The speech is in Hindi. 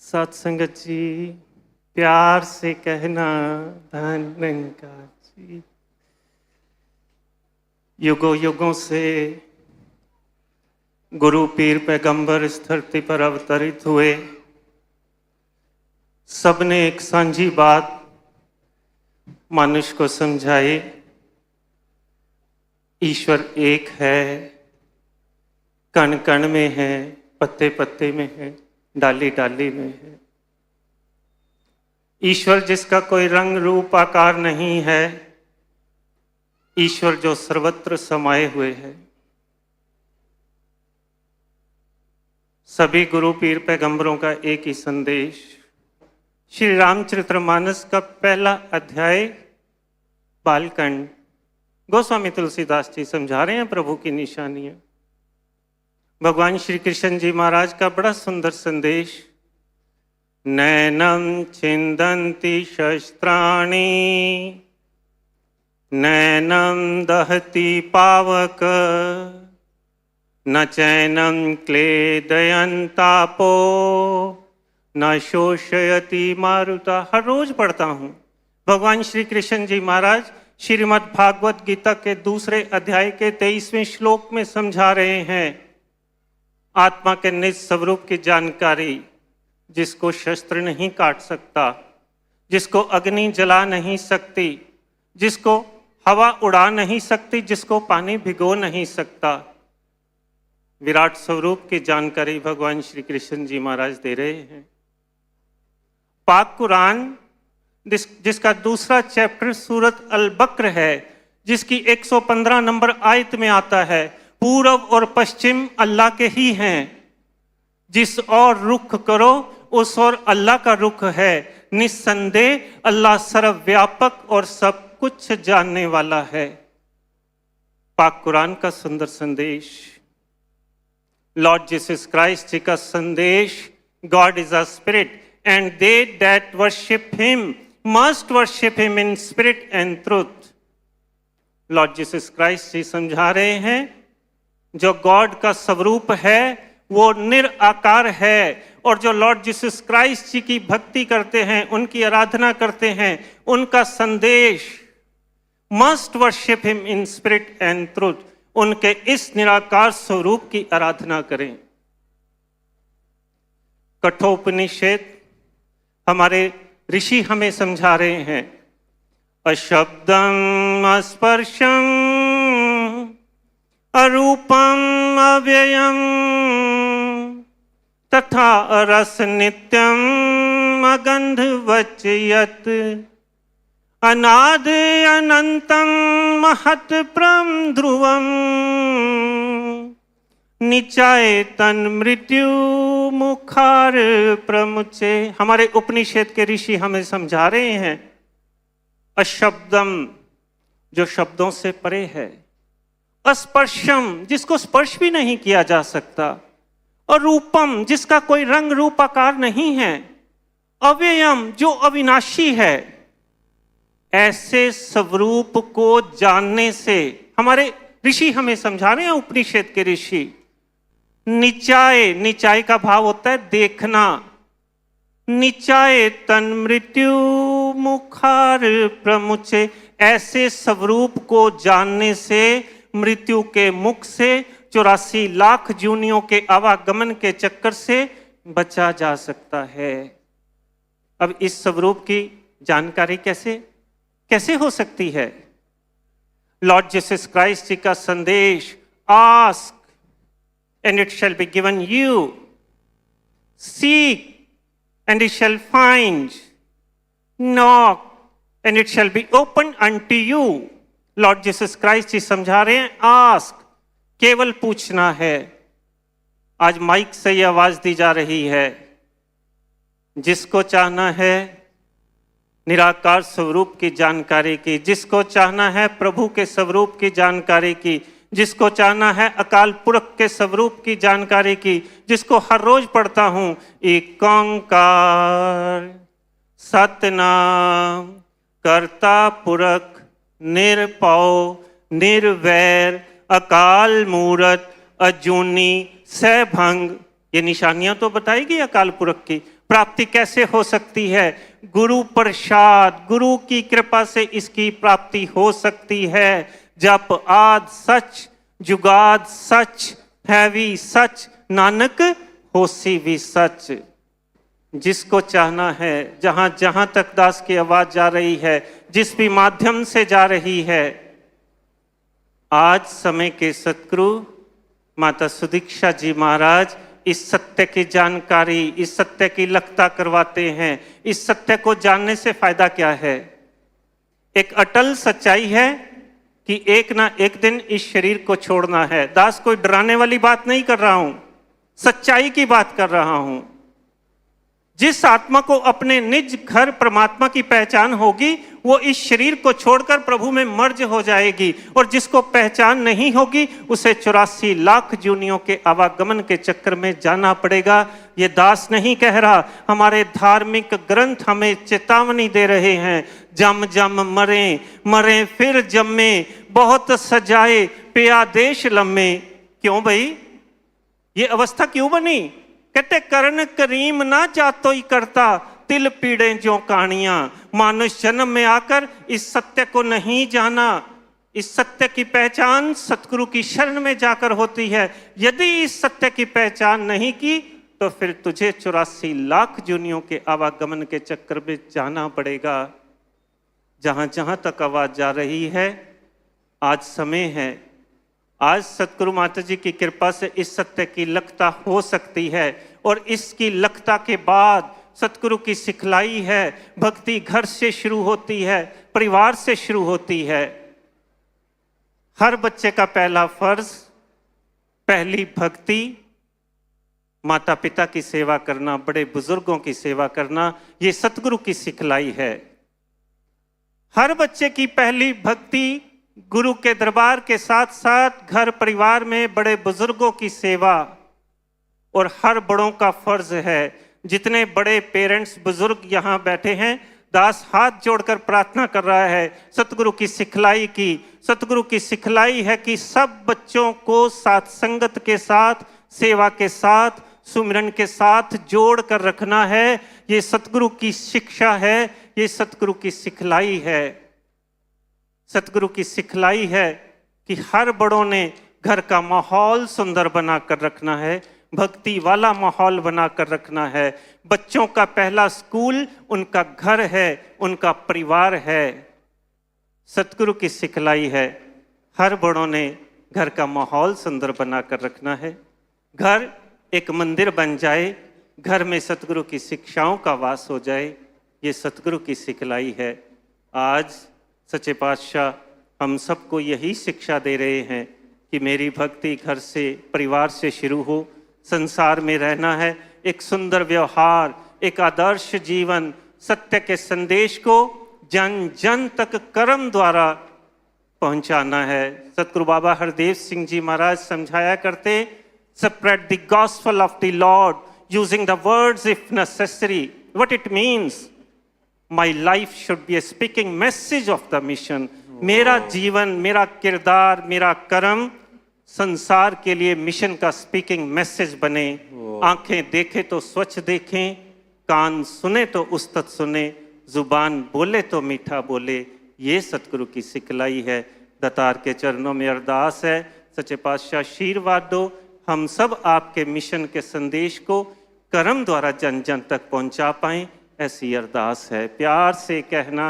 सत संगत जी, प्यार से कहना धन निरंकार जी। युगों युगों से गुरु पीर पैगंबर इस धरती पर अवतरित हुए। सबने एक सांझी बात मनुष्य को समझाई, ईश्वर एक है, कण कण में है, पत्ते पत्ते में है, डाली डाली में है। ईश्वर जिसका कोई रंग रूप आकार नहीं है, ईश्वर जो सर्वत्र समाये हुए है। सभी गुरु पीर पैगंबरों का एक ही संदेश। श्री रामचरितमानस का पहला अध्याय बालकांड, गोस्वामी तुलसीदास जी समझा रहे हैं प्रभु की निशानियां। भगवान श्री कृष्ण जी महाराज का बड़ा सुंदर संदेश। नैनम छिंदन्ति शस्त्राणि, नैनम दहति पावक, न चैनम क्लेदयन्तापो, न शोषयति मारुता। हर रोज पढ़ता हूँ। भगवान श्री कृष्ण जी महाराज श्रीमद् भागवत गीता के दूसरे अध्याय के 23वें श्लोक में समझा रहे हैं आत्मा के निज स्वरूप की जानकारी, जिसको शस्त्र नहीं काट सकता, जिसको अग्नि जला नहीं सकती, जिसको हवा उड़ा नहीं सकती, जिसको पानी भिगो नहीं सकता। विराट स्वरूप की जानकारी भगवान श्री कृष्ण जी महाराज दे रहे हैं। पाक कुरान जिसका दूसरा चैप्टर सूरत अल बकर है, जिसकी 115 नंबर आयत में आता है, पूरब और पश्चिम अल्लाह के ही हैं, जिस और रुख करो उस और अल्लाह का रुख है। निस्संदेह अल्लाह सर्वव्यापक और सब कुछ जानने वाला है। पाक कुरान का सुंदर संदेश, लॉर्ड जीसस क्राइस्ट जी का संदेश। God is a spirit and they that worship him must worship him in spirit and truth. Lord Jesus Christ ji समझा रहे हैं, जो गॉड का स्वरूप है वो निराकार है, और जो लॉर्ड जीसस क्राइस्ट जी की भक्ति करते हैं, उनकी आराधना करते हैं, उनका संदेश must worship him in spirit and truth. उनके इस निराकार स्वरूप की आराधना करें। कठोपनिषद हमारे ऋषि हमें समझा रहे हैं, अशब्दम अस्पर्शम अरूपम अव्ययम तथा रस नित्यम अगंधवच यत् अनाद अनंतम महत् परम ध्रुवम निचाय तन मृत्यु मुखार प्रमुचे। हमारे उपनिषद के ऋषि हमें समझा रहे हैं, अशब्दम जो शब्दों से परे है, अस्पर्शम जिसको स्पर्श भी नहीं किया जा सकता, और रूपम जिसका कोई रंग रूप आकार नहीं है, अव्ययम जो अविनाशी है। ऐसे स्वरूप को जानने से हमारे ऋषि हमें समझा रहे हैं, उपनिषद के ऋषि। निचाय, निचाय का भाव होता है देखना। निचाय तन मृत्यु मुखार प्रमुचे, ऐसे स्वरूप को जानने से मृत्यु के मुख से 84 लाख जूनियों के आवागमन के चक्कर से बचा जा सकता है। अब इस स्वरूप की जानकारी कैसे हो सकती है? लॉर्ड जीसस क्राइस्ट जी का संदेश, ask and it shall be given you, seek and it shall find, knock and it shall be open unto you. Lord Jesus Christ ji समझा रहे हैं, आस्क केवल पूछना है। आज माइक से ये आवाज दी जा रही है, जिसको चाहना है निराकार स्वरूप की जानकारी की, जिसको चाहना है प्रभु के स्वरूप की जानकारी की, जिसको चाहना है अकाल पुरख के स्वरूप की जानकारी की, जिसको हर रोज पढ़ता हूं, एक ओंकार सतनाम कर्ता पुरख निरपौ निर्वैर अकाल मूरत अजूनी सैभंग ये निशानियां तो बताएगी अकाल पुरख की। प्राप्ति कैसे हो सकती है? गुरु प्रसाद, गुरु की कृपा से इसकी प्राप्ति हो सकती है। जप आद सच, जुगाद सच, है भी सच, नानक होसी भी सच। जिसको चाहना है, जहां जहां तक दास की आवाज जा रही है, जिस भी माध्यम से जा रही है, आज समय के सतगुरु माता सुदीक्षा जी महाराज इस सत्य की जानकारी, इस सत्य की लखता करवाते हैं। इस सत्य को जानने से फायदा क्या है? एक अटल सच्चाई है कि एक ना एक दिन इस शरीर को छोड़ना है। दास कोई डराने वाली बात नहीं कर रहा हूं, सच्चाई की बात कर रहा हूं। जिस आत्मा को अपने निज घर परमात्मा की पहचान होगी, वो इस शरीर को छोड़कर प्रभु में मर्ज हो जाएगी। और जिसको पहचान नहीं होगी, उसे 84 लाख जूनियों के आवागमन के चक्कर में जाना पड़ेगा। ये दास नहीं कह रहा, हमारे धार्मिक ग्रंथ हमें चेतावनी दे रहे हैं। जम जम मरे, मरे फिर जम्मे, बहुत सजाए पिया देश लम्मे। क्यों भाई, ये अवस्था क्यों बनी? कहते करण करीम ना जातो ही करता, तिल पीड़े जो कहानियां। मानुष जन्म में आकर इस सत्य को नहीं जाना। इस सत्य की पहचान सतगुरु की शरण में जाकर होती है। यदि इस सत्य की पहचान नहीं की, तो फिर तुझे 84 लाख जूनियों के आवागमन के चक्कर में जाना पड़ेगा। जहां जहां तक आवाज जा रही है, आज समय है। आज सतगुरु माता जी की कृपा से इस सत्य की लखता हो सकती है। और इसकी लखता के बाद सतगुरु की सिखलाई है। भक्ति घर से शुरू होती है, परिवार से शुरू होती है। हर बच्चे का पहला फर्ज, पहली भक्ति, माता पिता की सेवा करना, बड़े बुजुर्गों की सेवा करना, ये सतगुरु की सिखलाई है। हर बच्चे की पहली भक्ति गुरु के दरबार के साथ साथ घर परिवार में बड़े बुजुर्गों की सेवा। और हर बड़ों का फर्ज है, जितने बड़े पेरेंट्स बुजुर्ग यहाँ बैठे हैं, दास हाथ जोड़कर प्रार्थना कर रहा है सतगुरु की सिखलाई की। सतगुरु की सिखलाई है कि सब बच्चों को साथ संगत के साथ, सेवा के साथ, सुमिरन के साथ जोड़ कर रखना है। ये सतगुरु की शिक्षा है, ये सतगुरु की सिखलाई है। सतगुरु की सिखलाई है कि हर बड़ों ने घर का माहौल सुंदर बनाकर रखना है, भक्ति वाला माहौल बनाकर रखना है। बच्चों का पहला स्कूल उनका घर है, उनका परिवार है। सतगुरु की सिखलाई है, हर बड़ों ने घर का माहौल सुंदर बनाकर रखना है। घर एक मंदिर बन जाए, घर में सतगुरु की शिक्षाओं का वास हो जाए, ये सतगुरु की सिखलाई है। आज सच्चे पातशाह हम सबको यही शिक्षा दे रहे हैं कि मेरी भक्ति घर से, परिवार से शुरू हो। संसार में रहना है, एक सुंदर व्यवहार, एक आदर्श जीवन, सत्य के संदेश को जन जन तक कर्म द्वारा पहुंचाना है। सतगुरु बाबा हरदेव सिंह जी महाराज समझाया करते, spread the gospel of the Lord using the words if necessary. What it means? My life should be a speaking message of the mission. मेरा जीवन, मेरा किरदार, मेरा कर्म संसार के लिए मिशन का स्पीकिंग मैसेज बने। आंखें देखे तो स्वच्छ देखें, कान सुने तो उस्तत सुने, जुबान बोले तो मीठा बोले। ये सतगुरु की सिखलाई है। दातार के चरणों में अरदास है, सच्चे पातशाह आशीर्वाद दो, हम सब आपके मिशन के संदेश को कर्म द्वारा जन जन तक पहुंचा पाएं, ऐसी अरदास है। प्यार से कहना।